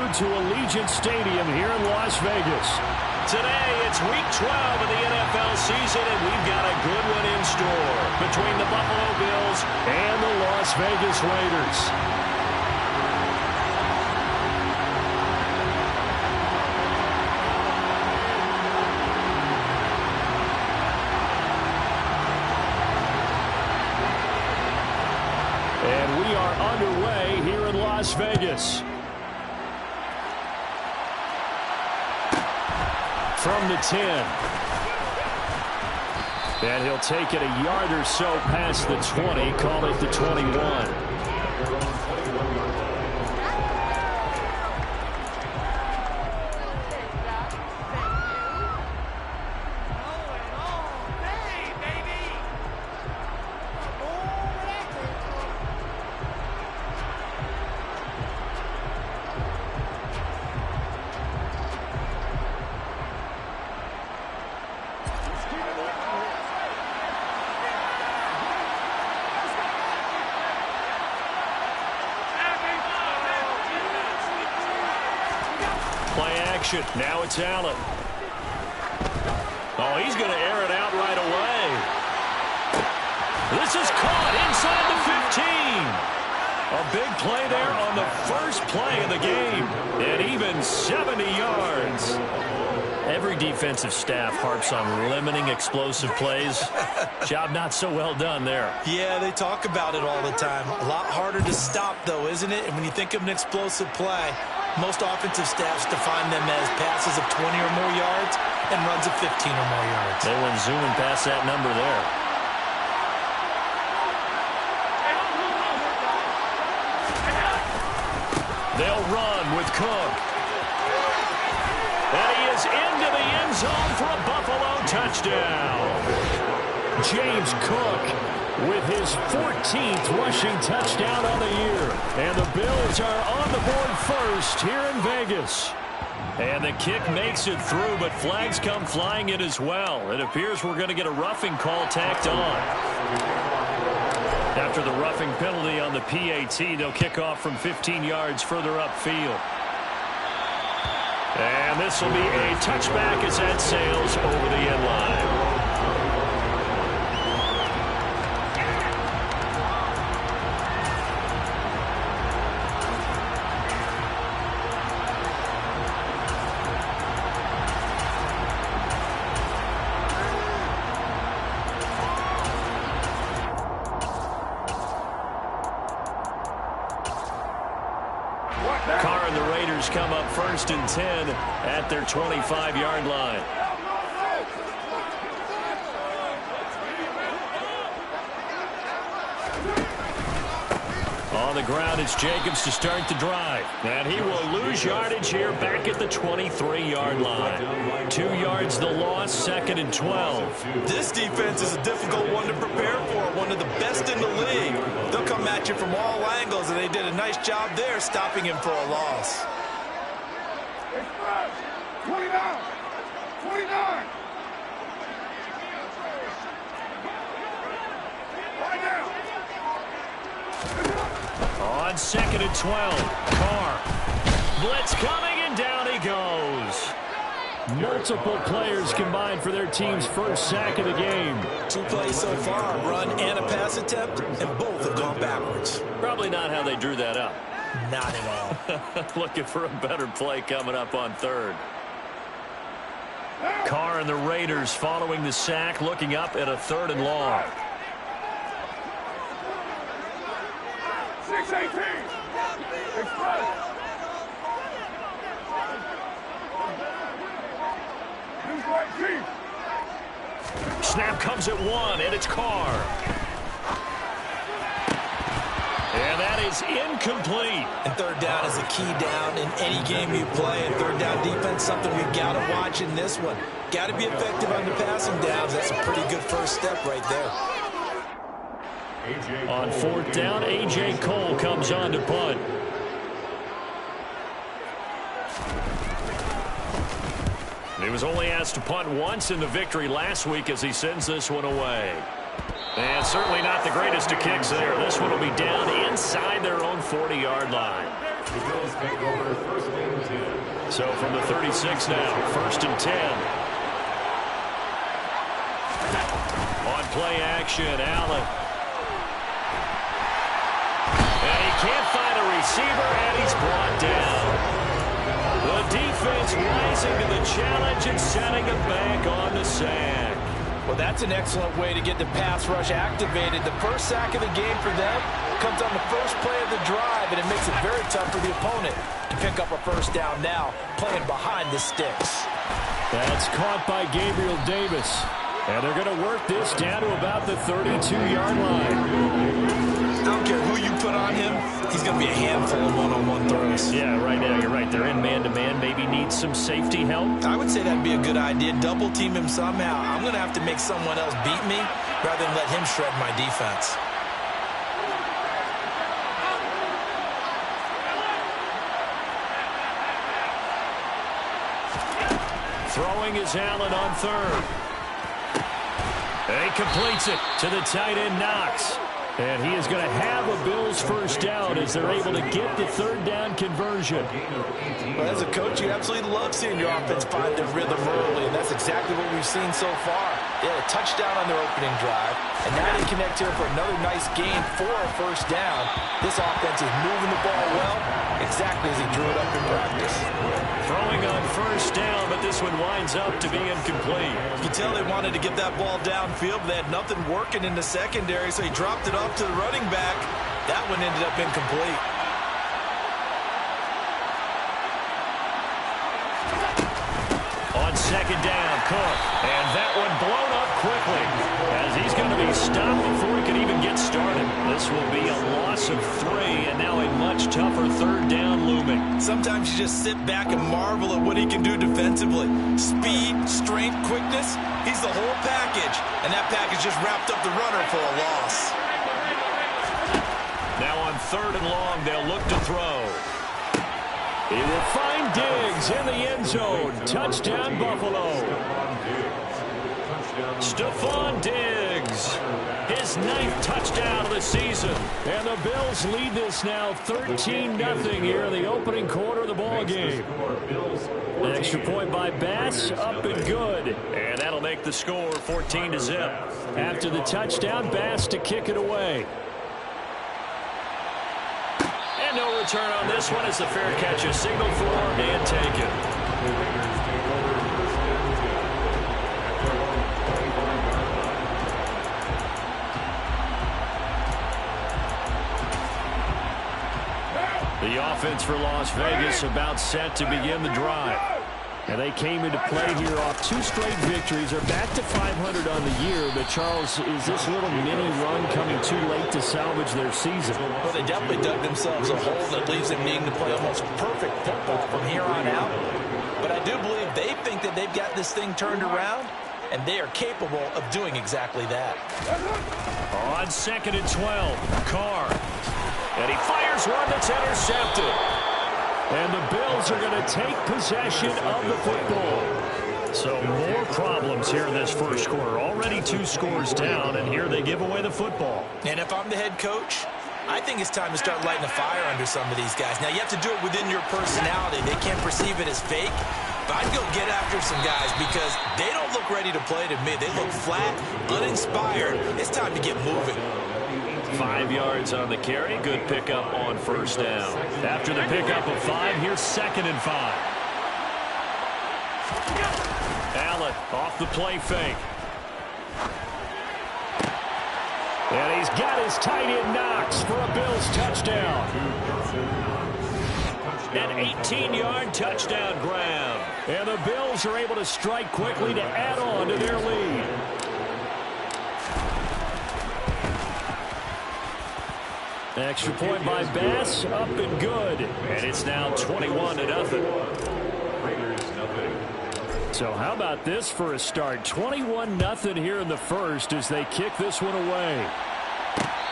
road to Allegiant Stadium here in Las Vegas. Today, it's Week 12 of the NFL season, and we've got a good one in store between the Buffalo Bills and the Las Vegas Raiders. And we are underway here in Las Vegas. From the 10. And he'll take it a yard or so past the 20, call it the 21. Play action. Now it's Allen. Oh, he's going to air it out right away. This is caught inside the 15. A big play there on the first play of the game. And even 70 yards. Every defensive staff harps on limiting explosive plays. Job not so well done there. Yeah, they talk about it all the time. A lot harder to stop, though, isn't it? And when you think of an explosive play, most offensive staffs define them as passes of 20 or more yards and runs of 15 or more yards. They went zooming past that number there. They'll run with Cook. And he is into the end zone for a Buffalo touchdown. James Cook with his 14th rushing touchdown on the year. And the Bills are on the board first here in Vegas. And the kick makes it through, but flags come flying in as well. It appears we're going to get a roughing call tacked on. After the roughing penalty on the PAT, they'll kick off from 15 yards further upfield. And this will be a touchback as that sails over the end line. Carr and the Raiders come up first and 10 at their 25-yard line. On the ground, it's Jacobs to start the drive. And he will lose yardage here back at the 23-yard line. 2 yards the loss, second and 12. This defense is a difficult one to prepare for, one of the best in the league. They'll come at you from all angles, and they did a nice job there stopping him for a loss. 29! 29! Right now! On second and 12, Carr. Blitz coming, and down he goes. Multiple players combined for their team's first sack of the game. 2 plays so far, a run and a pass attempt, and both have gone backwards. Probably not how they drew that up. Not at all. Looking for a better play coming up on third. Carr and the Raiders following the sack, looking up at a 3rd and long. 6-18. Snap comes at 1, and it's Carr. And that is incomplete. And third down is a key down in any game you play. And third down defense, something we've got to watch in this one. Got to be effective on the passing downs. That's a pretty good first step right there. On 4th down, A.J. Cole comes on to punt. He was only asked to punt once in the victory last week as he sends this one away. And certainly not the greatest of kicks there. This one will be down inside their own 40-yard line. The Bills take over 1st and So from the 36 now, 1st and 10. On play action, Allen. And he can't find a receiver, and he's brought down. The defense rising to the challenge and setting him back on the sack. Well, that's an excellent way to get the pass rush activated. The first sack of the game for them comes on the first play of the drive, and it makes it very tough for the opponent to pick up a first down now, playing behind the sticks. That's caught by Gabriel Davis. And they're going to work this down to about the 32-yard line. I don't care who you put on him, he's going to be a handful of one-on-one throws. Yeah, right now, you're right. They're in man-to-man. Maybe needs some safety help. I would say that'd be a good idea. Double team him somehow. I'm going to have to make someone else beat me rather than let him shred my defense. Throwing is Allen on 3rd. He completes it to the tight end, Knox. And he is going to have a Bills first down as they're able to get the 3rd down conversion. Well, as a coach, you absolutely love seeing your offense find their rhythm early, and that's exactly what we've seen so far. They had a touchdown on their opening drive, and now they connect here for another nice gain for a first down. This offense is moving the ball well, exactly as he drew it up in practice. Throwing on first down, but this one winds up to be incomplete. You can tell they wanted to get that ball downfield, but they had nothing working in the secondary, so he dropped it off to the running back. That one ended up incomplete. On 2nd down, Cook. And that one blown up quickly as he's going to be stopped before he can even get started. This will be a loss of 3, and now a much tougher 3rd down looming. Sometimes you just sit back and marvel at what he can do defensively. Speed, strength, quickness, he's the whole package. And that package just wrapped up the runner for a loss. Now on 3rd and long, they'll look to throw. He will find Diggs in the end zone. Touchdown, Buffalo. Stephon Diggs, his 9th touchdown of the season. And the Bills lead this now 13-0 here in the opening quarter of the ball game. An extra point by Bass, up and good. And that'll make the score 14-0. After the touchdown, Bass to kick it away. And no return on this one as the fair catch is signaled for and taken. The offense for Las Vegas about set to begin the drive. And they came into play here off 2 straight victories. They're back to 500 on the year. But, Charles, is this little mini run coming too late to salvage their season? Well, they definitely dug themselves a hole that leaves them needing to play almost perfect football from here on out. But I do believe they think that they've got this thing turned around, and they are capable of doing exactly that. On 2nd and 12, Carr. And he fires one that's intercepted. And the Bills are going to take possession of the football. So more problems here in this first quarter. Already 2 scores down, and here they give away the football. And if I'm the head coach, I think it's time to start lighting a fire under some of these guys. Now, you have to do it within your personality. They can't perceive it as fake. But I'd go get after some guys because they don't look ready to play to me. They look flat, uninspired. It's time to get moving. 5 yards on the carry. Good pickup on first down. After the pickup of 5, here's 2nd and 5. Allen off the play fake. And he's got his tight end Knox for a Bills touchdown. An 18-yard touchdown grab. And the Bills are able to strike quickly to add on to their lead. Extra point by Bass, up and good. And it's now 21-0. So how about this for a start? 21-0 here in the first as they kick this one away.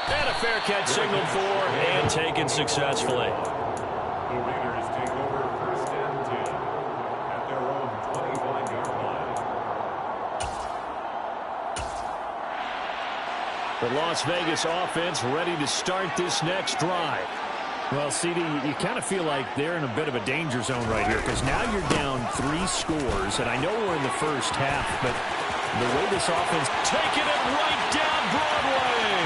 And a fair catch signaled for and taken successfully. The Raiders take over 1st and 10 at their own 25-yard line. The Las Vegas offense ready to start this next drive. Well, CD, you kind of feel like they're in a bit of a danger zone right here because now you're down 3 scores, and I know we're in the first half, but the way this offense taking it right down Broadway.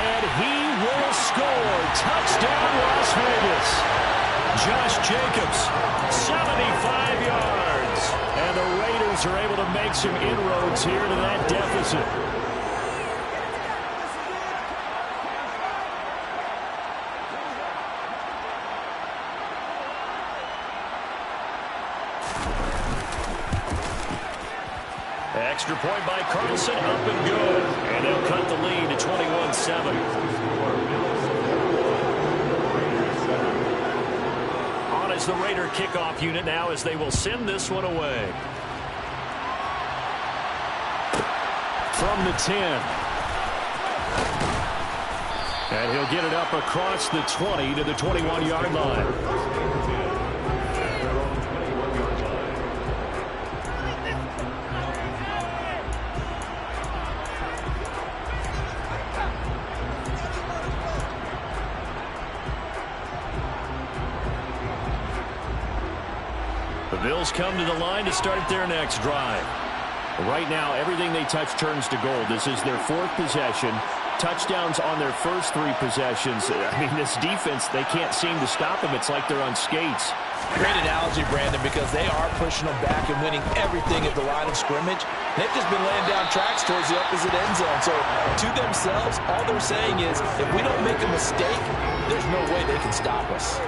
And he will score. Touchdown, Las Vegas. Josh Jacobs, 75 yards. And the Raiders are able to make some inroads here to that deficit. Extra point by Carlson, up and good. And they'll cut the lead to 21-7. On as the Raider kickoff unit now as they will send this one away. From the 10. And he'll get it up across the 20 to the 21-yard line. The Bills come to the line to start their next drive. Right now, everything they touch turns to gold. This is their 4th possession. Touchdowns on their first 3 possessions. I mean, this defense, they can't seem to stop them. It's like they're on skates. Great analogy, Brandon, because they are pushing them back and winning everything at the line of scrimmage. They've just been laying down tracks towards the opposite end zone. So, to themselves, all they're saying is, if we don't make a mistake, there's no way they can stop us.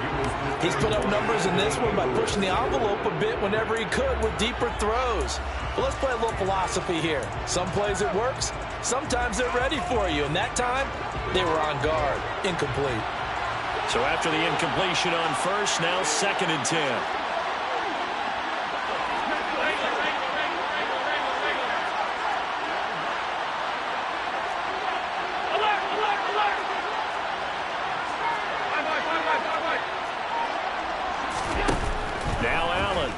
He's put up numbers in this one by pushing the envelope a bit whenever he could with deeper throws. But let's play a little philosophy here. Some plays it works. Sometimes they're ready for you. And that time, they were on guard. Incomplete. So after the incompletion on first, now 2nd and 10. Now Allen.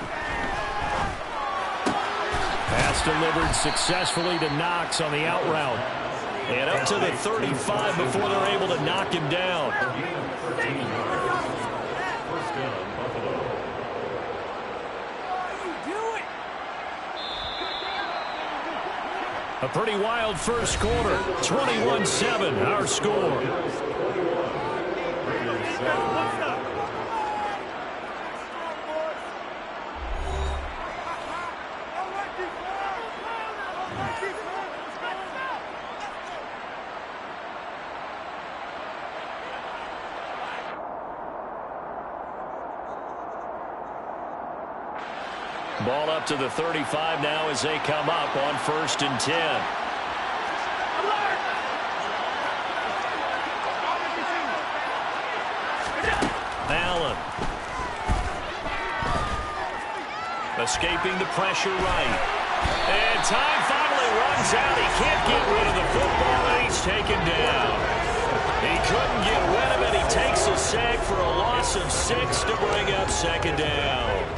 Pass delivered successfully to Knox on the out route. And up to the 35 before they're able to knock him down. A pretty wild first quarter. 21-7, our score. Ball up to the 35 now as they come up on 1st and 10. Allen. Escaping the pressure right. And time finally runs out. He can't get rid of the football, and he's taken down. He couldn't get rid of it. He takes a sack for a loss of 6 to bring up 2nd down.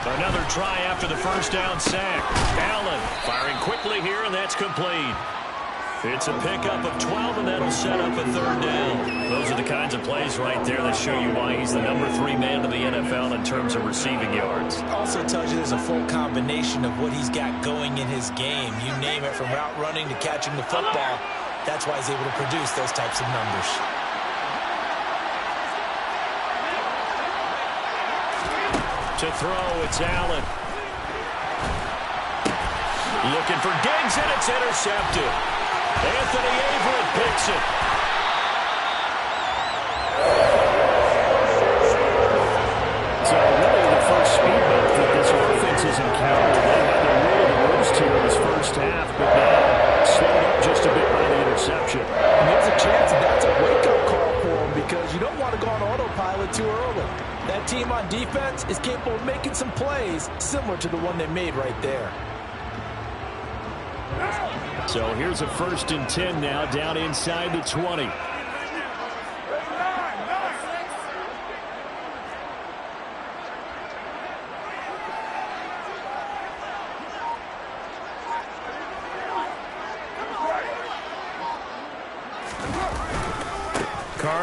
Another try after the first down sack. Allen firing quickly here, and that's complete. It's a pickup of 12, and that'll set up a 3rd down. Those are the kinds of plays right there that show you why he's the number 3 man in the NFL in terms of receiving yards. Also tells you there's a full combination of what he's got going in his game. You name it, from route running to catching the football. That's why he's able to produce those types of numbers. To throw, it's Allen. Looking for Diggs, and it's intercepted. Anthony Averett picks it. So really the first speed bump that this offense has encountered. They had their will of the roost here in this first half, but now slowed up just a bit by the interception. And there's a chance that's a wake-up call for him, because you don't want to go on autopilot too early. That team on defense is capable of making some plays similar to the one they made right there. So here's a 1st and 10 now, down inside the 20.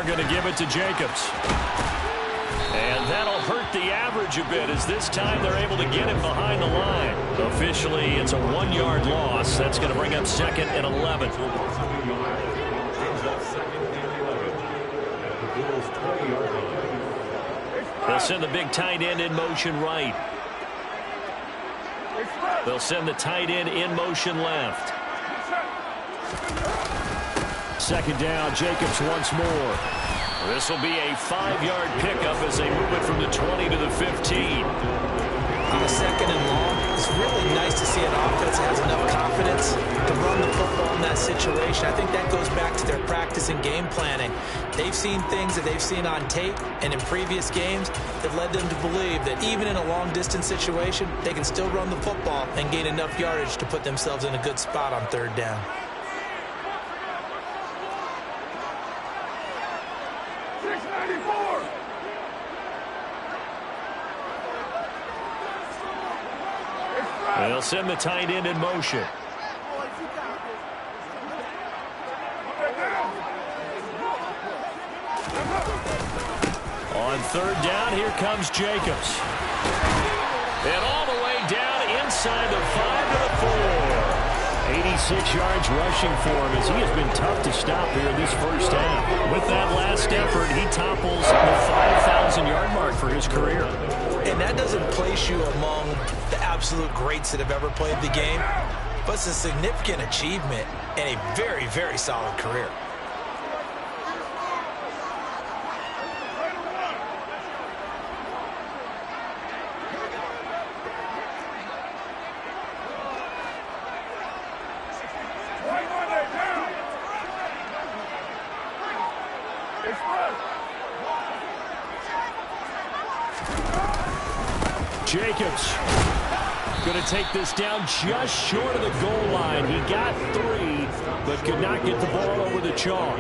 going to give it to Jacobs. And that'll hurt the average a bit as this time they're able to get him behind the line. Officially, it's a 1-yard loss. That's going to bring up 2nd and 11. They'll send the big tight end in motion right. They'll send the tight end in motion left. 2nd down, Jacobs once more. This will be a 5-yard pickup as they move it from the 20 to the 15. On a 2nd and long, it's really nice to see an offense that has enough confidence to run the football in that situation. I think that goes back to their practice and game planning. They've seen things that they've seen on tape and in previous games that led them to believe that even in a long-distance situation, they can still run the football and gain enough yardage to put themselves in a good spot on 3rd down. They'll send the tight end in motion. On 3rd down, here comes Jacobs. And all the way down inside the 5 to the 4. 86 yards rushing for him as he has been tough to stop here in this first half. With that last effort, he topples the 5,000-yard mark for his career. And that doesn't place you among the absolute greats that have ever played the game, but it's a significant achievement and a very, very solid career. Jacobs going to take this down just short of the goal line. He got 3, but could not get the ball over the chalk.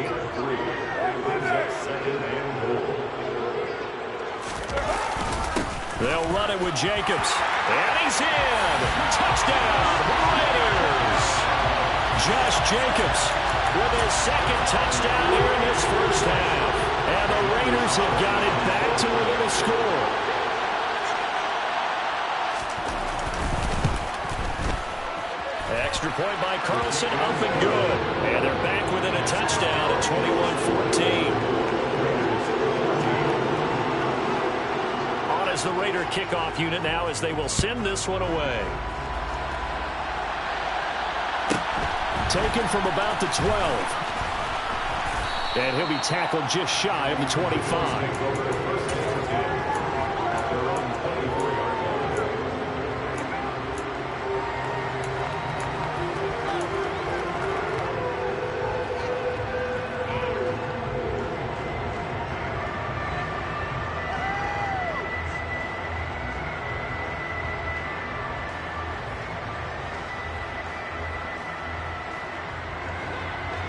They'll run it with Jacobs. And he's in. Touchdown, Raiders. Josh Jacobs with his 2nd touchdown here in this first half. And the Raiders have got it back to within a score. Extra point by Carlson, up and good. And they're back within a touchdown at 21-14. On as the Raider kickoff unit now as they will send this one away. Taken from about the 12. And he'll be tackled just shy of the 25.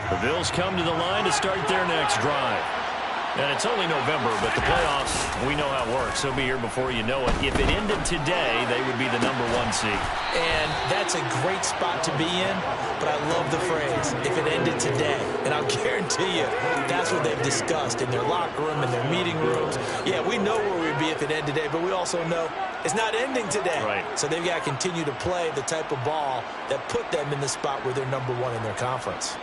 The Bills come to the line to start their next drive. And it's only November, but the playoffs, we know how it works. They'll be here before you know it. If it ended today, they would be the #1 seed. And that's a great spot to be in, but I love the phrase, if it ended today. And I'll guarantee you, that's what they've discussed in their locker room, in their meeting rooms. Yeah, we know where we'd be if it ended today, but we also know it's not ending today. Right. So they've got to continue to play the type of ball that put them in the spot where they're #1 in their conference.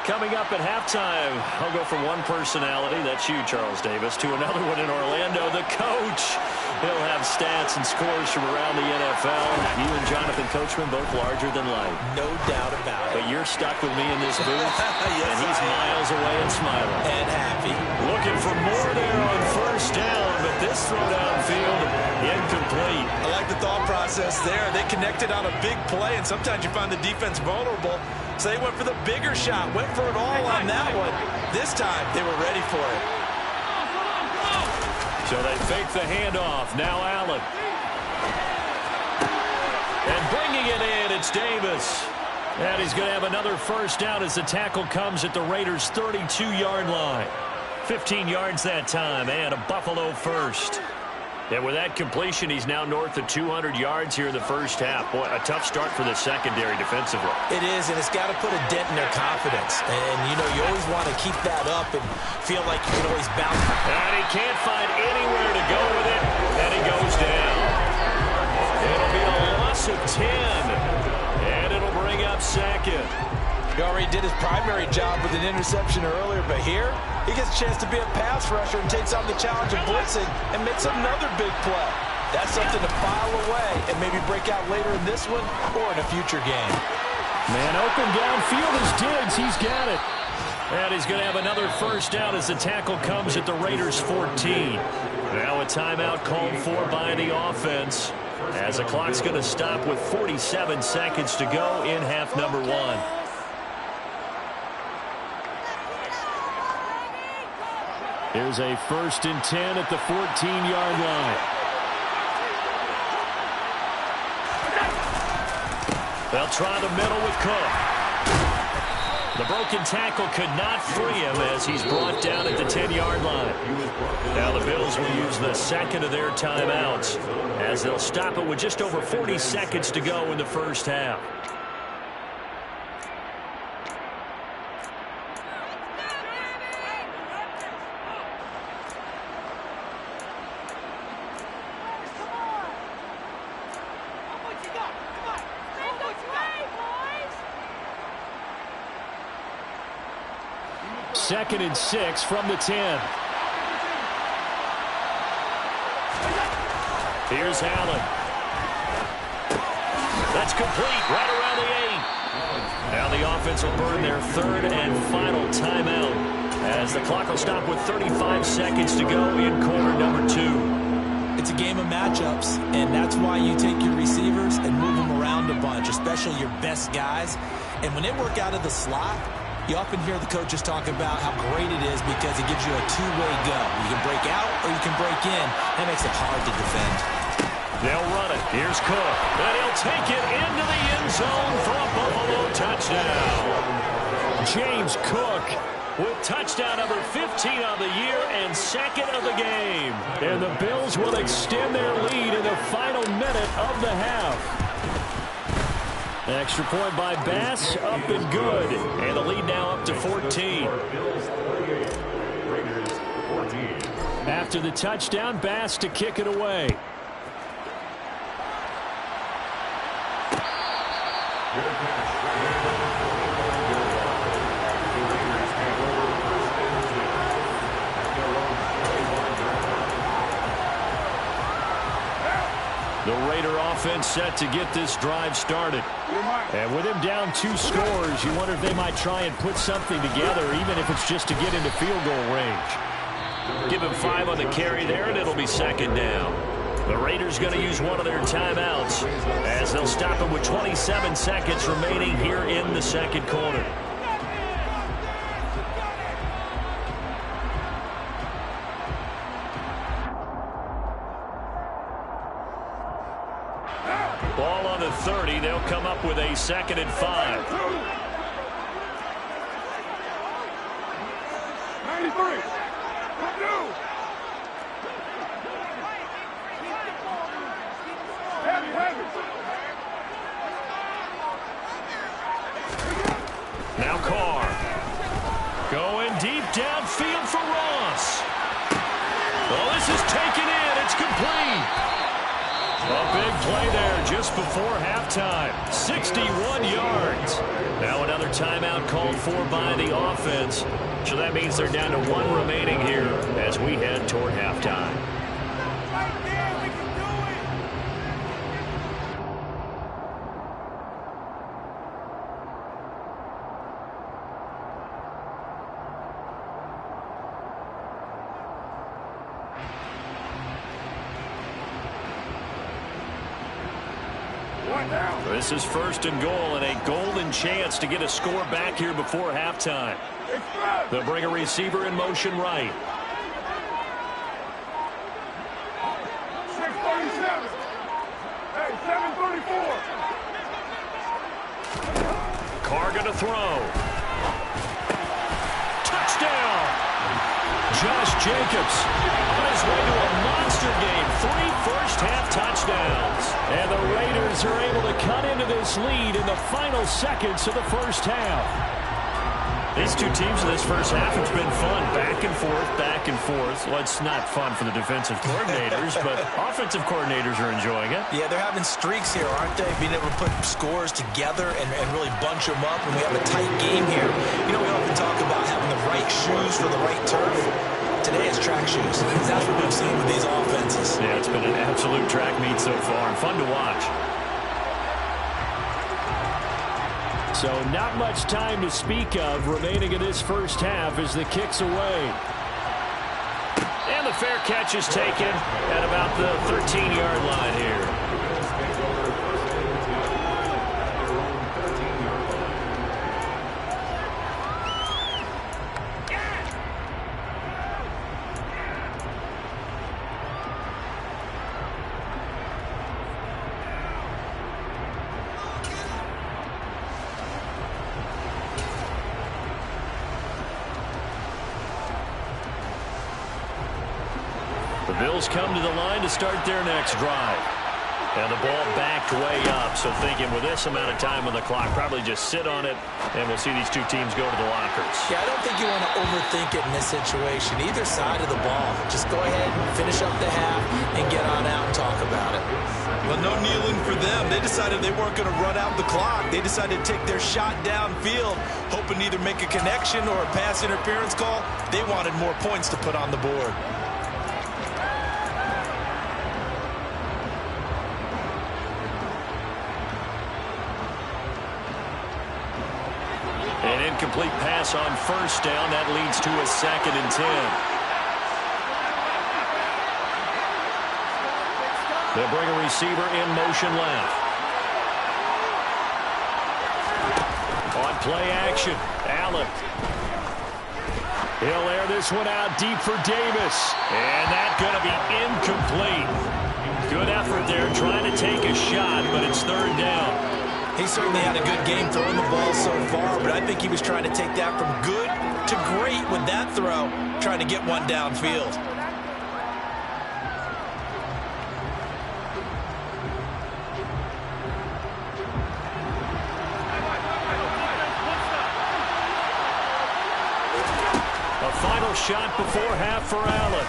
Coming up at halftime, I'll go from one personality, that's you, Charles Davis, to another one in Orlando, the coach. He'll have stats and scores from around the NFL. You and Jonathan Coachman both larger than life. No doubt about it. But you're stuck with me in this booth, yes, and he's miles away and smiling. And happy. Looking for more there on 1st down, but this throw downfield, incomplete. I like the thought process there. They connected on a big play, and sometimes you find the defense vulnerable. So they went for the bigger shot, went for it all on that one. This time, they were ready for it. So they fake the handoff. Now Allen. And bringing it in, it's Davis. And he's going to have another 1st down as the tackle comes at the Raiders' 32-yard line. 15 yards that time, and a Buffalo 1st. And with that completion, he's now north of 200 yards here in the first half. Boy, a tough start for the secondary defensively. It is, and it's got to put a dent in their confidence. And, you know, you always want to keep that up and feel like you can always bounce. And he can't find anywhere to go with it, and he goes down. It'll be a loss of 10, and it'll bring up second. He already did his primary job with an interception earlier, but here he gets a chance to be a pass rusher and takes on the challenge of blitzing and makes another big play. That's something to file away and maybe break out later in this one or in a future game. Man open downfield is Diggs. He's got it. And he's going to have another first down as the tackle comes at the Raiders' 14. Now a timeout called for by the offense as the clock's going to stop with 47 seconds to go in half number 1. Here's a 1st and 10 at the 14-yard line. They'll try the middle with Cook. The broken tackle could not free him as he's brought down at the 10-yard line. Now the Bills will use the second of their timeouts as they'll stop it with just over 40 seconds to go in the first half. Second and 6 from the 10. Here's Allen. That's complete right around the 8. Now the offense will burn their third and final timeout as the clock will stop with 35 seconds to go in quarter number 2. It's a game of matchups, and that's why you take your receivers and move them around a bunch, especially your best guys. And when they work out of the slot, you often hear the coaches talk about how great it is because it gives you a two-way go. You can break out or you can break in. That makes it hard to defend. They'll run it. Here's Cook. And he'll take it into the end zone for a Buffalo touchdown. James Cook with touchdown number 15 on the year and second of the game. And the Bills will extend their lead in the final minute of the half. Extra point by Bass, up and good. And the lead now up to 14. After the touchdown, Bass to kick it away. The Raider offense set to get this drive started. And with him down 2 scores, you wonder if they might try and put something together, even if it's just to get into field goal range. Give him 5 on the carry there, and it'll be second down. The Raiders going to use one of their timeouts as they'll stop it with 27 seconds remaining here in the second quarter. Ball on the 30. They'll come up with a 2nd and 5. 93. Now Carr. Going deep downfield for Ross. Oh, this is taken in. It's complete. A big play there just before halftime. 61 yards. Now another timeout called for by the offense. So that means they're down to 1 remaining here as we head toward halftime. This is 1st and goal and a golden chance to get a score back here before halftime. They'll bring a receiver in motion right. 637. Hey, 734. Carr going to throw. Touchdown! Josh Jacobs on his way to a monster monster game. 3 first-half touchdowns. And the Raiders are able to cut into this lead in the final seconds of the first half. These two teams in this first half, it's been fun. Back and forth, back and forth. Well, it's not fun for the defensive coordinators, but offensive coordinators are enjoying it. Yeah, they're having streaks here, aren't they? Being able to put scores together and really bunch them up, and we have a tight game here. You know, we often talk about having the right shoes for the right turf. Today it's track shoes. That's what we've seen with these offenses. Yeah, it's been an absolute track meet so far, and fun to watch. So not much time to speak of remaining in this first half as the kick's away. And the fair catch is taken at about the 13-yard line here. The Bills come to the line to start their next drive. And the ball backed way up, so thinking with this amount of time on the clock, probably just sit on it, and we'll see these two teams go to the lockers. Yeah, I don't think you want to overthink it in this situation. Either side of the ball. Just go ahead and finish up the half and get on out and talk about it. Well, no kneeling for them. They decided they weren't going to run out the clock. They decided to take their shot downfield, hoping to either make a connection or a pass interference call. They wanted more points to put on the board. An incomplete pass on first down. That leads to a 2nd and 10. They'll bring a receiver in motion left. On play action, Allen. He'll air this one out deep for Davis. And that's going to be incomplete. Good effort there trying to take a shot, but it's 3rd down. He certainly had a good game throwing the ball so far, but I think he was trying to take that from good to great with that throw, trying to get one downfield. A final shot before half for Allen.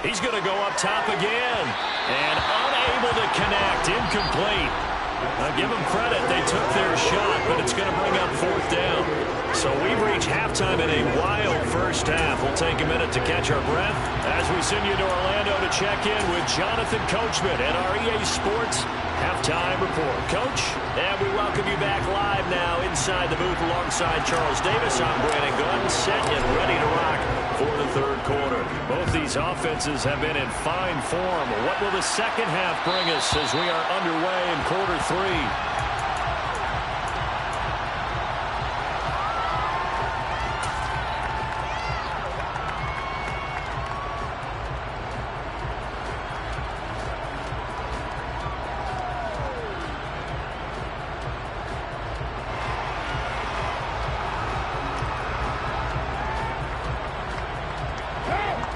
He's going to go up top again, and unable to connect, incomplete. Now give them credit. They took their shot, but it's going to bring up 4th down. So we've reached halftime in a wild first half. We'll take a minute to catch our breath as we send you to Orlando to check in with Jonathan Coachman at our EA Sports Halftime Report. Coach, and we welcome you back live now inside the booth alongside Charles Davis. I'm Brandon Gunn, set and ready to rock for the 3rd quarter. Both these offenses have been in fine form. What will the second half bring us as we are underway in quarter 3?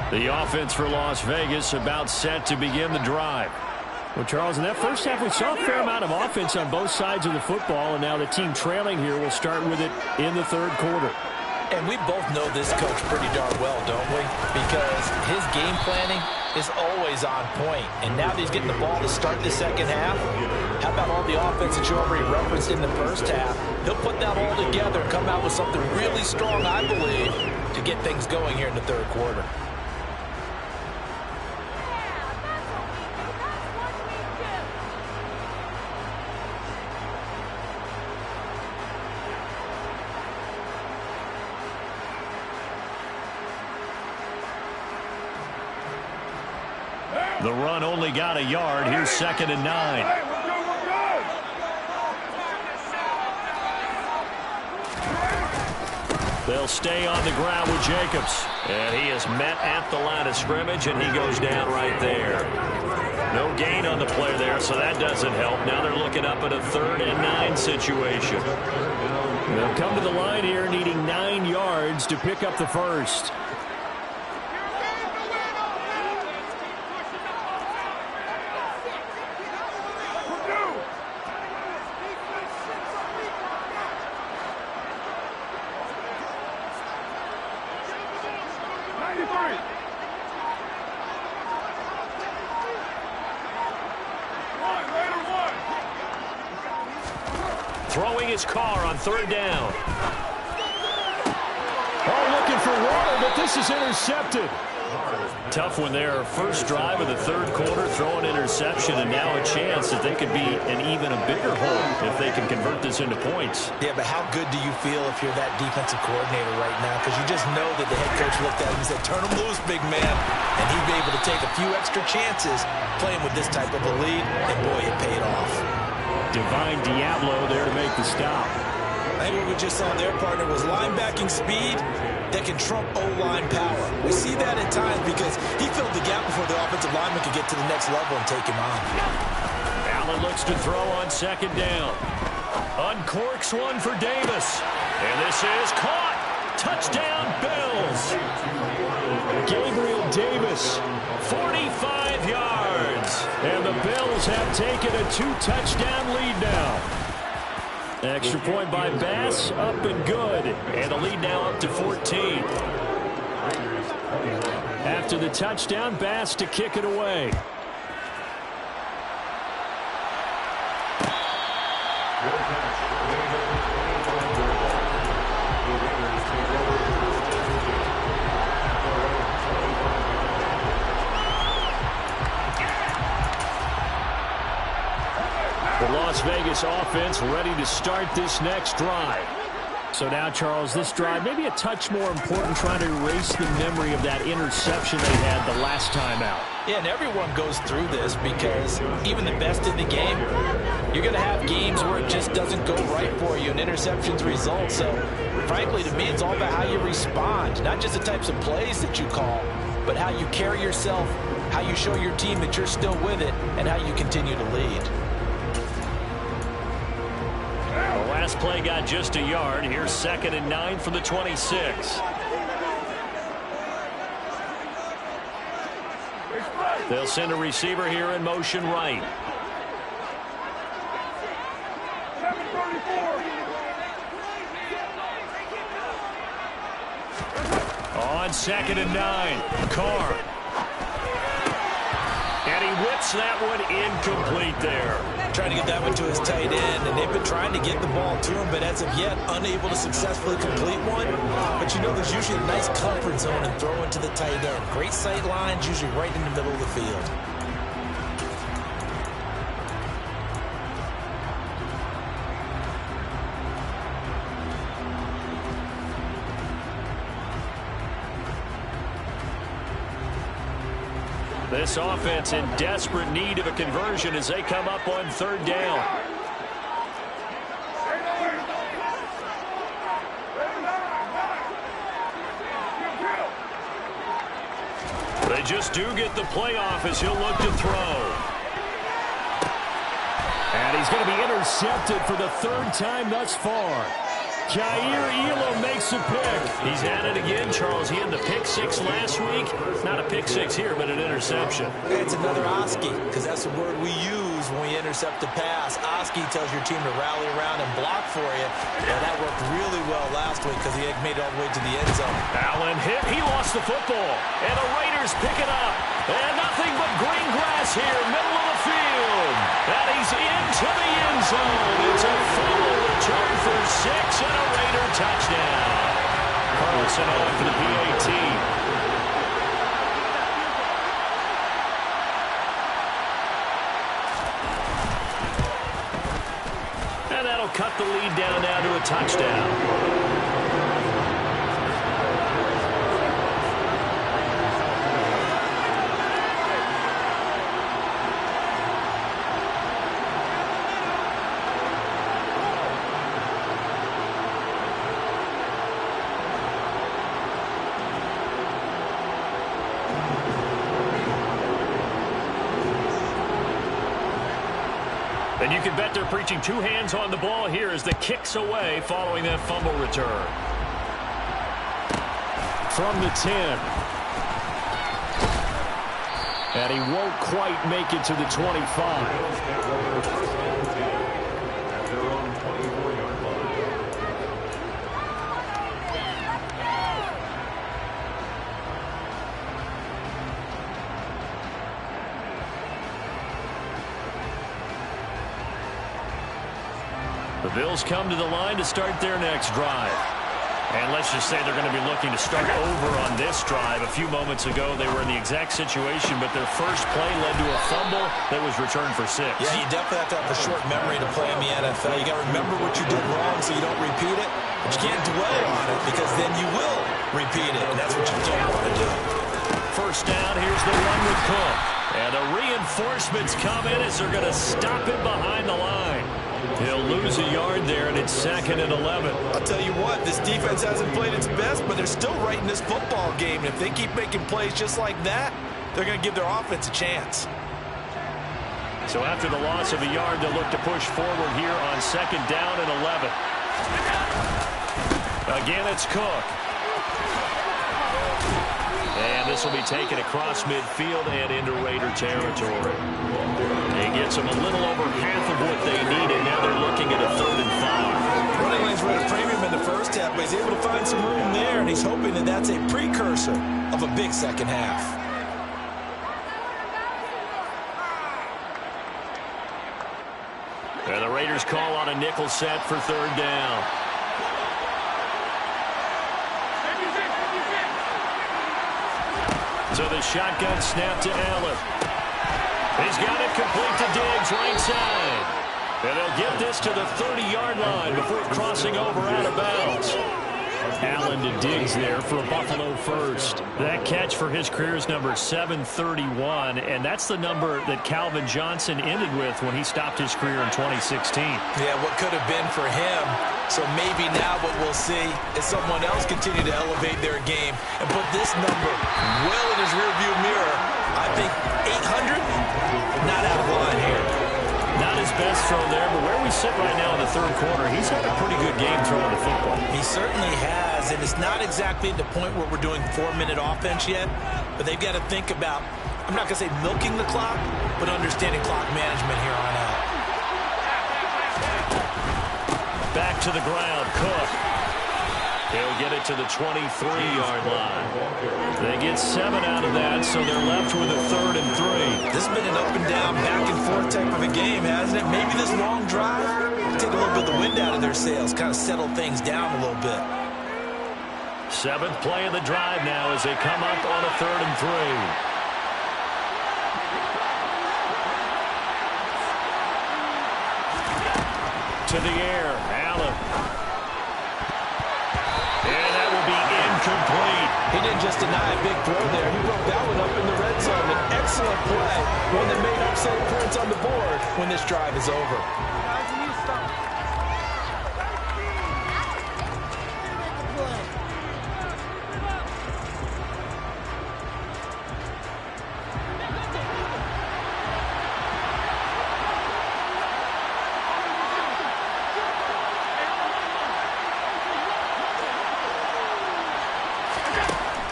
The offense for Las Vegas about set to begin the drive. Well, Charles, in that first half, we saw a fair amount of offense on both sides of the football, and now the team trailing here will start with it in the 3rd quarter. And we both know this coach pretty darn well, don't we? Because his game planning is always on point. And now that he's getting the ball to start the second half, how about all the offense that you already referenced in the first half? He'll put that all together and come out with something really strong, I believe, to get things going here in the 3rd quarter. The run only got a yard. Here's 2nd and 9. They'll stay on the ground with Jacobs. And he is met at the line of scrimmage, and he goes down right there. No gain on the play there, so that doesn't help. Now they're looking up at a 3rd and 9 situation. They'll come to the line here needing 9 yards to pick up the first. 93. Throwing his car on third down. Oh, looking for water, but this is intercepted. Tough one there. First drive of the third quarter, throw an interception, and now a chance that they could be in even a bigger hole if they can convert this into points. Yeah, but how good do you feel if you're that defensive coordinator right now? Because you just know that the head coach looked at him and said, turn him loose, big man. And he'd be able to take a few extra chances playing with this type of a lead, and boy, it paid off. Divine Diablo there to make the stop. I think what we just saw their partner was linebacking speed that can trump O-line power. We see that at times because he filled the gap before the offensive lineman could get to the next level and take him on. Allen looks to throw on second down. Uncorks one for Davis. And this is caught. Touchdown, Bills. Gabriel Davis, 45 yards. And the Bills have taken a 2-touchdown lead now. Extra point by Bass, up and good. And the lead now up to 14. After the touchdown, Bass to kick it away. The Las Vegas offense ready to start this next drive. So now, Charles, this drive maybe a touch more important, trying to erase the memory of that interception they had the last time out. Yeah, and everyone goes through this because even the best in the game, you're going to have games where it just doesn't go right for you and interceptions result. So, frankly, to me, it's all about how you respond, not just the types of plays that you call, but how you carry yourself, how you show your team that you're still with it, and how you continue to lead. The last play got just a yard. Here's 2nd and 9 from the 26. They'll send a receiver here in motion right. 734. On 2nd and 9, Carr. And he whips that one incomplete there. Trying to get that one to his tight end, and they've been trying to get the ball to him, but as of yet, unable to successfully complete one. But you know, there's usually a nice comfort zone and throw into the tight end. Great sight lines, usually right in the middle of the field. This offense in desperate need of a conversion as they come up on third down. They just do get the playoff as he'll look to throw. And he's going to be intercepted for the third time thus far. Jair Elam makes a pick. He's at it again, Charles. He had the pick six last week. Not a pick six here, but an interception. It's another Oski, because that's the word we use when we intercept a pass. Oski tells your team to rally around and block for you. And that worked really well last week because he had made it all the way to the end zone. Allen hit. He lost the football. And the Raiders pick it up. And nothing but green grass here, middle of the field. And he's into the end zone. It's a fumble return for 6 and a Raider touchdown. Carlson on for the PAT. And that'll cut the lead down now to a touchdown. And you can bet they're preaching two hands on the ball here as the kick's away following that fumble return. From the 10. And he won't quite make it to the 25. The Bills come to the line to start their next drive. And let's just say they're going to be looking to start over on this drive. A few moments ago, they were in the exact situation, but their first play led to a fumble that was returned for 6. Yeah, you definitely have to have a short memory to play in the NFL. You got to remember what you did wrong so you don't repeat it, but you can't dwell on it because then you will repeat it, and that's what you don't want to do. First down, here's the one with Cook. And the reinforcements come in as they're going to stop him behind the line. He'll lose a yard there, and it's 2nd and 11. I'll tell you what, this defense hasn't played its best, but they're still right in this football game. And if they keep making plays just like that, they're going to give their offense a chance. So after the loss of a yard, they'll look to push forward here on 2nd down and 11. Again, it's Cook. And this will be taken across midfield and into Raider territory. He gets them a little over half of what they needed. Now they're looking at a 3rd and 5. Running lanes were at a premium in the first half, but he's able to find some room there, and he's hoping that that's a precursor of a big second half. And the Raiders call on a nickel set for 3rd down. So the shotgun snap to Allen. He's got it complete to Diggs, right side. And they'll get this to the 30-yard line before crossing over out of bounds. Allen to Diggs there for a Buffalo first. That catch for his career is number 731, and that's the number that Calvin Johnson ended with when he stopped his career in 2016. Yeah, what could have been for him. So maybe now what we'll see is someone else continue to elevate their game and put this number well in his rearview mirror. I think 800, not out of line here. Not his best throw there, but where we sit right now in the 3rd quarter, he's had a pretty good game throwing the football. He certainly has, and it's not exactly at the point where we're doing 4-minute offense yet, but they've got to think about, I'm not going to say milking the clock, but understanding clock management here on out. Back to the ground, Cook. He'll get it to the 23-yard line. They get 7 out of that, so they're left with a 3rd and 3. This has been an up and down, back and forth type of a game, hasn't it? Maybe this long drive take a little bit of the wind out of their sails, kind of settle things down a little bit. 7th play of the drive now as they come up on a 3rd and 3. To the air, Allen. And that will be incomplete. He didn't just deny a big throw there. He broke that one up in the red zone. An excellent play. One that made upset points on the board when this drive is over.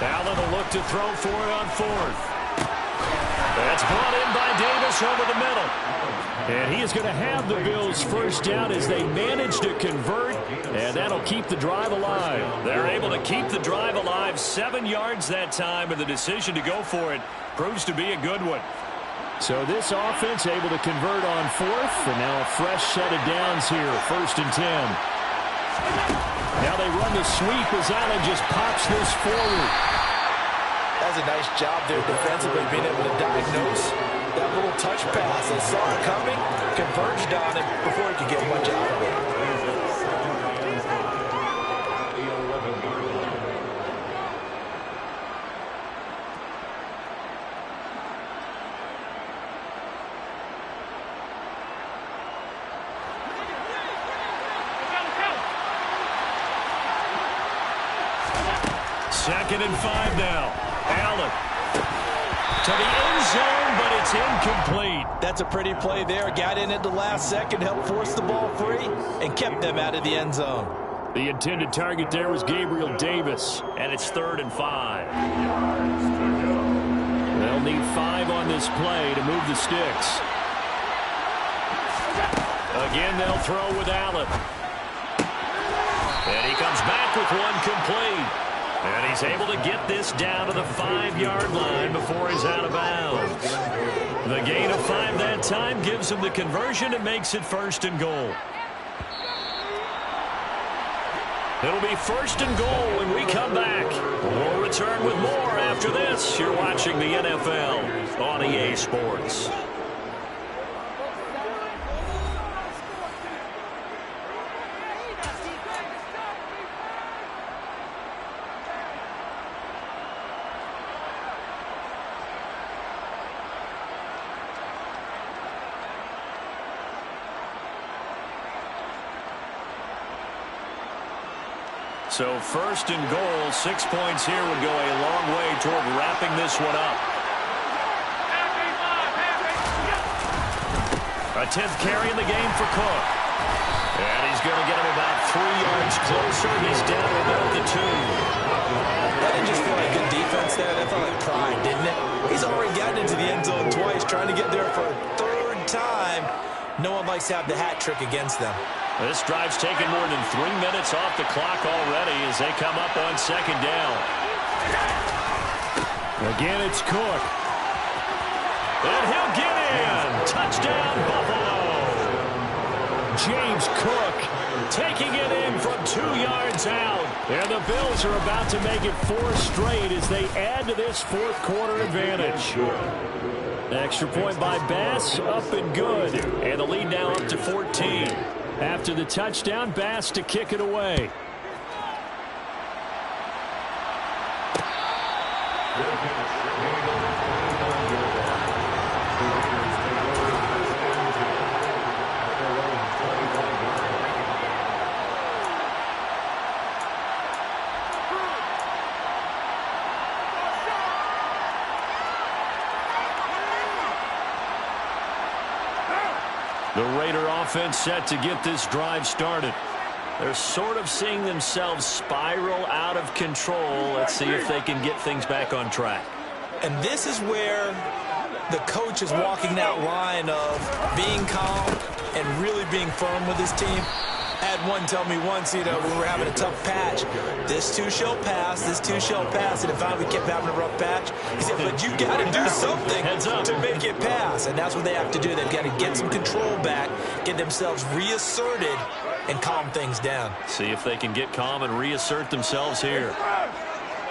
Allen will look to throw for it on 4th. That's brought in by Davis over the middle. And he is going to have the Bills first down as they manage to convert, and that'll keep the drive alive. They're able to keep the drive alive, 7 yards that time, and the decision to go for it proves to be a good one. So this offense able to convert on 4th, and now a fresh set of downs here, 1st and 10. Now they run the sweep as Allen just pops this forward. That's a nice job there defensively, being able to diagnose that little touch pass. They saw it coming, converged on it before he could get much out of it. Second and 5 now. Allen to the end zone, but it's incomplete. That's a pretty play there. Got in at the last second, helped force the ball free, and kept them out of the end zone. The intended target there was Gabriel Davis, and it's 3rd and 5. They'll need 5 on this play to move the sticks. Again, they'll throw with Allen. And he comes back with one complete. And he's able to get this down to the 5-yard line before he's out of bounds. The gain of 5 that time gives him the conversion and makes it 1st and goal. It'll be 1st and goal when we come back. We'll return with more after this. You're watching the NFL on EA Sports. So 1st and goal, 6 points here would go a long way toward wrapping this one up. A 10th carry in the game for Cook. And he's going to get him about 3 yards closer. He's down to about the 2. That didn't just feel like good defense there. That felt like pride, didn't it? He's already gotten into the end zone twice, trying to get there for a 3rd time. No one likes to have the hat trick against them. This drive's taken more than 3 minutes off the clock already as they come up on 2nd down. Again, it's Cook. And he'll get in. Touchdown, Buffalo. James Cook taking it in from 2 yards out. And the Bills are about to make it 4 straight as they add to this 4th quarter advantage. Extra point by Bass, up and good. And the lead now up to 14. After the touchdown, Bass to kick it away. The Raider offense set to get this drive started. They're sort of seeing themselves spiral out of control. Let's see if they can get things back on track. And this is where the coach is walking that line of being calm and really being firm with his team. I had one tell me once, when we were having a tough patch, this too shall pass, this too shall pass, and finally we kept having a rough patch. He said, but you got to do something to make it pass, and that's what they have to do. They've got to get some control back, get themselves reasserted, and calm things down. See if they can get calm and reassert themselves here.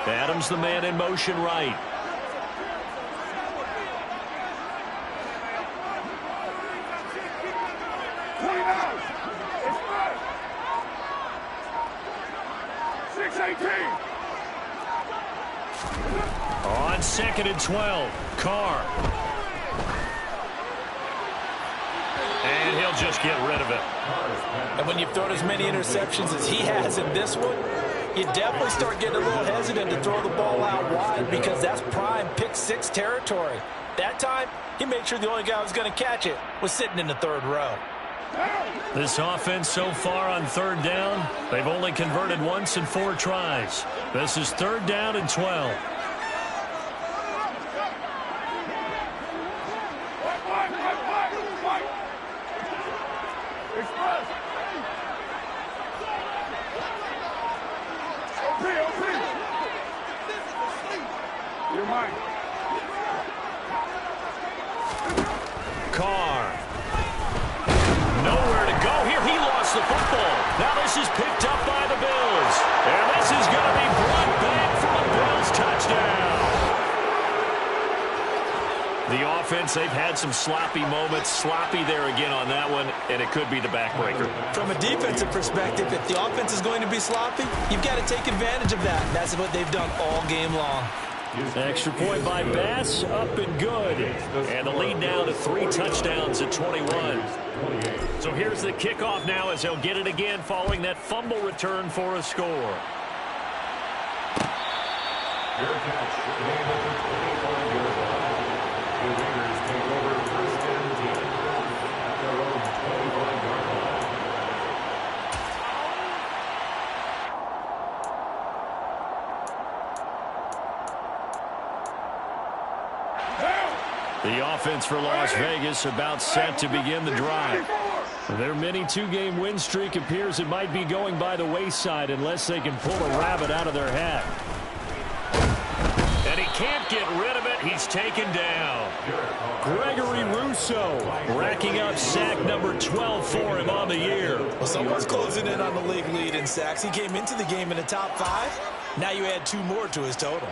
Adams the man in motion right. On 2nd and 12, Carr. And he'll just get rid of it. And when you've thrown as many interceptions as he has in this one, you definitely start getting a little hesitant to throw the ball out wide because that's prime pick 6 territory. That time, he made sure the only guy who was going to catch it was sitting in the 3rd row. This offense so far on 3rd down, they've only converted once in 4 tries. This is 3rd down and 12. Carr. Nowhere to go here. He lost the football. Now this is picked up by the Bills. And this is going to be brought back for a Bills touchdown. The offense, they've had some sloppy moments. Sloppy there again on that one, and it could be the backbreaker. From a defensive perspective, if the offense is going to be sloppy, you've got to take advantage of that. And that's what they've done all game long. Extra point by Bass, up and good. And the lead now to 3 touchdowns at 21. So here's the kickoff now as they'll get it again following that fumble return for a score. The Raiders take over 1st and 10 at their own 25-yard line. The offense for Las Vegas about set to begin the drive. Their mini 2-game win streak appears it might be going by the wayside unless they can pull a rabbit out of their hat. And he can't get rid of it. He's taken down. Gregory Rousseau racking up sack number 12 for him on the year. Well, someone's closing in on the league lead in sacks. He came into the game in the top 5. Now you add 2 more to his total.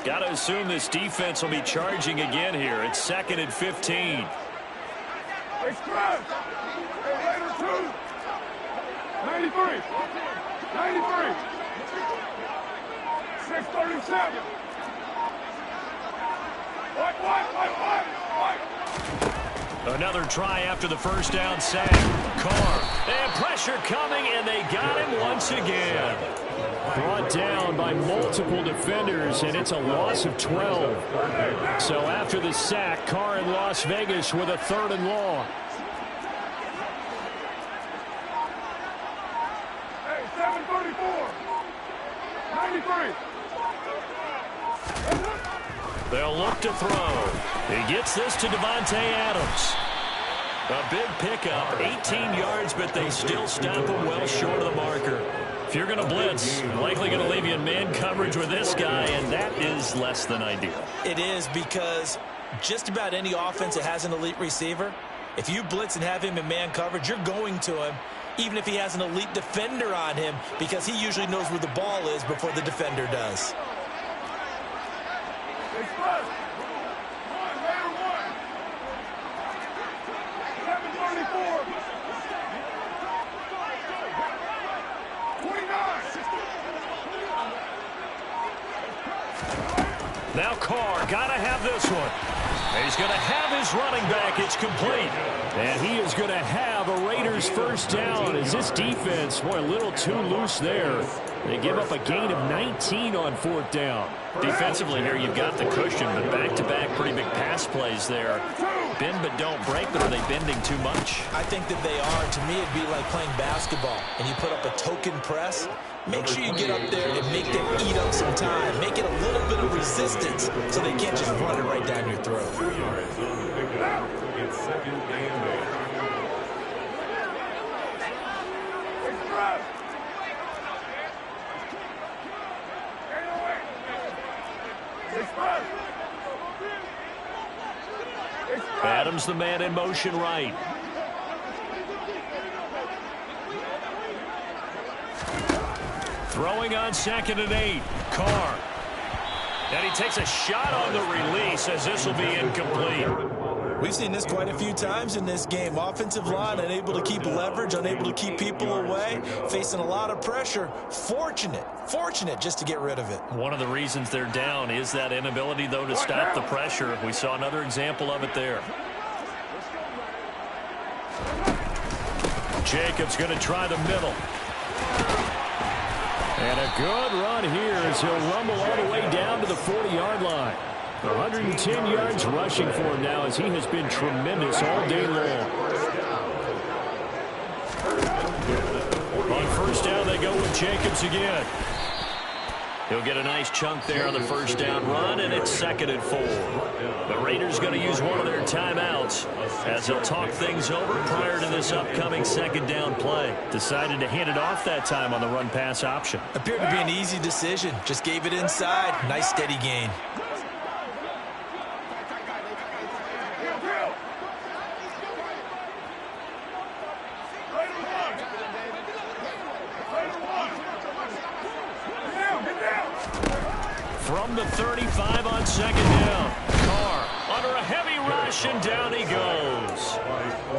Got to assume this defense will be charging again here. It's 2nd and 15. Express. Raider 2. 93. 93. 637. What? Another try after the first down sack. Carr. And pressure coming, and they got him once again. Brought down by multiple defenders, and it's a loss of 12. So after the sack, Carr in Las Vegas with a 3rd and long. Hey, 734. 93. They'll look to throw. He gets this to Devontae Adams. A big pickup, 18 yards, but they still stop him well short of the marker. If you're going to blitz, likely going to leave you in man coverage with this guy, and that is less than ideal. It is, because just about any offense that has an elite receiver, if you blitz and have him in man coverage, you're going to him, even if he has an elite defender on him, because he usually knows where the ball is before the defender does. Express. 1, Raider 1. 734. 29. Now Carr, got to have this one. He's going to have his running back. It's complete. And he is going to have a Raiders first down as this defense, boy, a little too loose there. They give up a gain of 19 on 4th down. Defensively here, you've got the cushion, but back-to-back pretty big pass plays there. Bend but don't break, but are they bending too much? I think that they are. To me, it'd be like playing basketball, and you put up a token press. Make sure you get up there and make them eat up some time. Make it a little bit of resistance so they can't just run it right down your throat. 2 yards on the pickup. It's 2nd and 8. Express. 808. Express. Adams, the man in motion right. Throwing on 2nd and 8. Carr. And he takes a shot on the release as this will be incomplete. We've seen this quite a few times in this game. Offensive line unable to keep leverage, unable to keep people away, facing a lot of pressure. Fortunate just to get rid of it. One of the reasons they're down is that inability, though, to stop the pressure. We saw another example of it there. Jacobs going to try the middle. And a good run here as he'll rumble all the way down to the 40-yard line. 110 yards rushing for him now as he has been tremendous all day long. On first down, they go with Jacobs again. He'll get a nice chunk there on the first down run, and it's 2nd and 4. The Raiders going to use one of their timeouts as they'll talk things over prior to this upcoming 2nd down play. Decided to hand it off that time on the run-pass option. Appeared to be an easy decision. Just gave it inside. Nice steady gain. From the 35 on 2nd down. Carr under a heavy rush, and down he goes.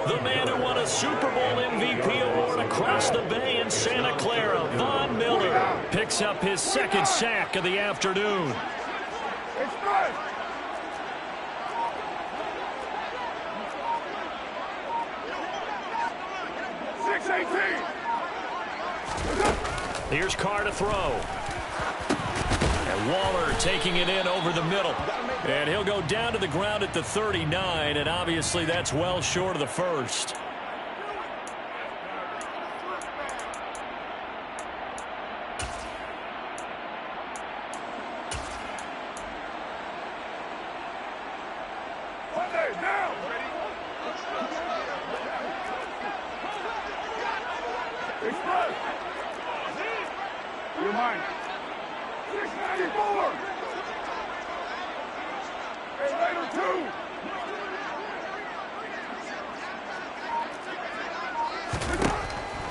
The man who won a Super Bowl MVP award across the bay in Santa Clara, Von Miller, picks up his 2nd sack of the afternoon. Express. Here's Carr to throw. And Waller taking it in over the middle. And he'll go down to the ground at the 39, and obviously that's well short of the first. Express. You're mine. 694. Hey, later, 2.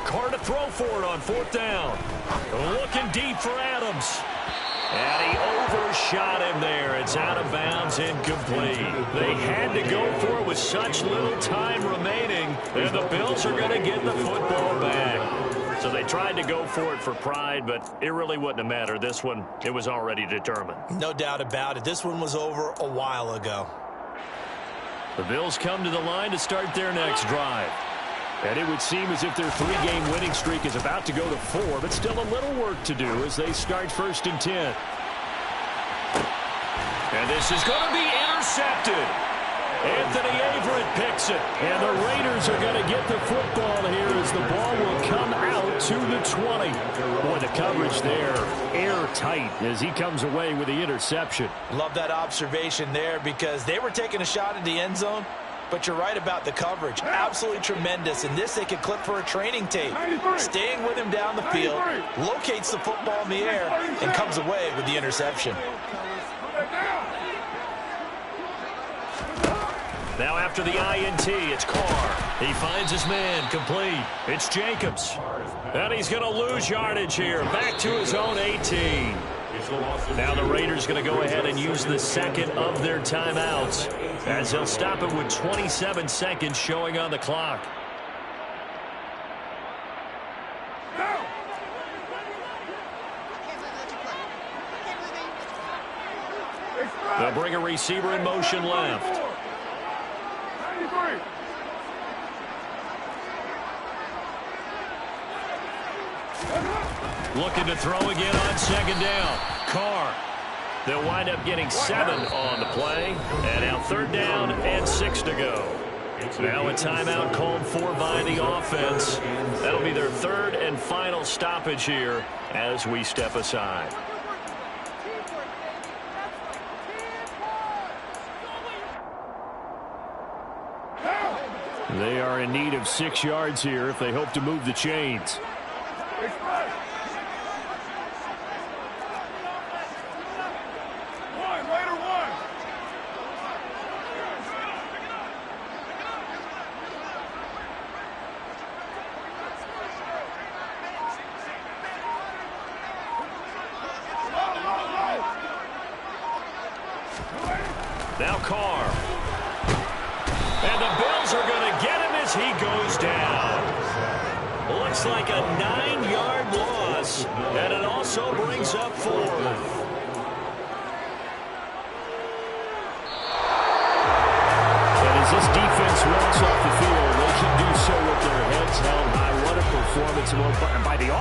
Carr to throw for it on 4th down. Looking deep for Adams. And he overshot him there. It's out of bounds, incomplete. They had to go for it with such little time remaining, and the Bills are going to get the football back. So they tried to go for it for pride, but it really wouldn't have mattered. This one, it was already determined. No doubt about it. This one was over a while ago. The Bills come to the line to start their next drive. And it would seem as if their 3-game winning streak is about to go to 4, but still a little work to do as they start 1st and 10. And this is going to be intercepted. Anthony Averett picks it. And the Raiders are going to get the football here as the ball will come out to the 20. Boy, the coverage there, airtight as he comes away with the interception. Love that observation there because they were taking a shot at the end zone. But you're right about the coverage. Absolutely tremendous. And this they could clip for a training tape. Staying with him down the field, locates the football in the air, and comes away with the interception. Now after the INT, it's Carr. He finds his man, complete. It's Jacobs. And he's going to lose yardage here. Back to his own 18. Now the Raiders going to go ahead and use the second of their timeouts as they'll stop it with 27 seconds showing on the clock. They'll bring a receiver in motion left. 93. Looking to throw again on 2nd down. Carr. They'll wind up getting 7 on the play. And now 3rd down and 6 to go. Now a timeout called for by the offense. That'll be their 3rd and final stoppage here as we step aside. They are in need of 6 yards here if they hope to move the chains. Express. 1, later 1. Now Carr. And the Bills are going to get him as he goes down. Looks like a 9-yard loss, and it also brings up 4. And as this defense walks off the field, they can do so with their heads held high. What a performance by the offense.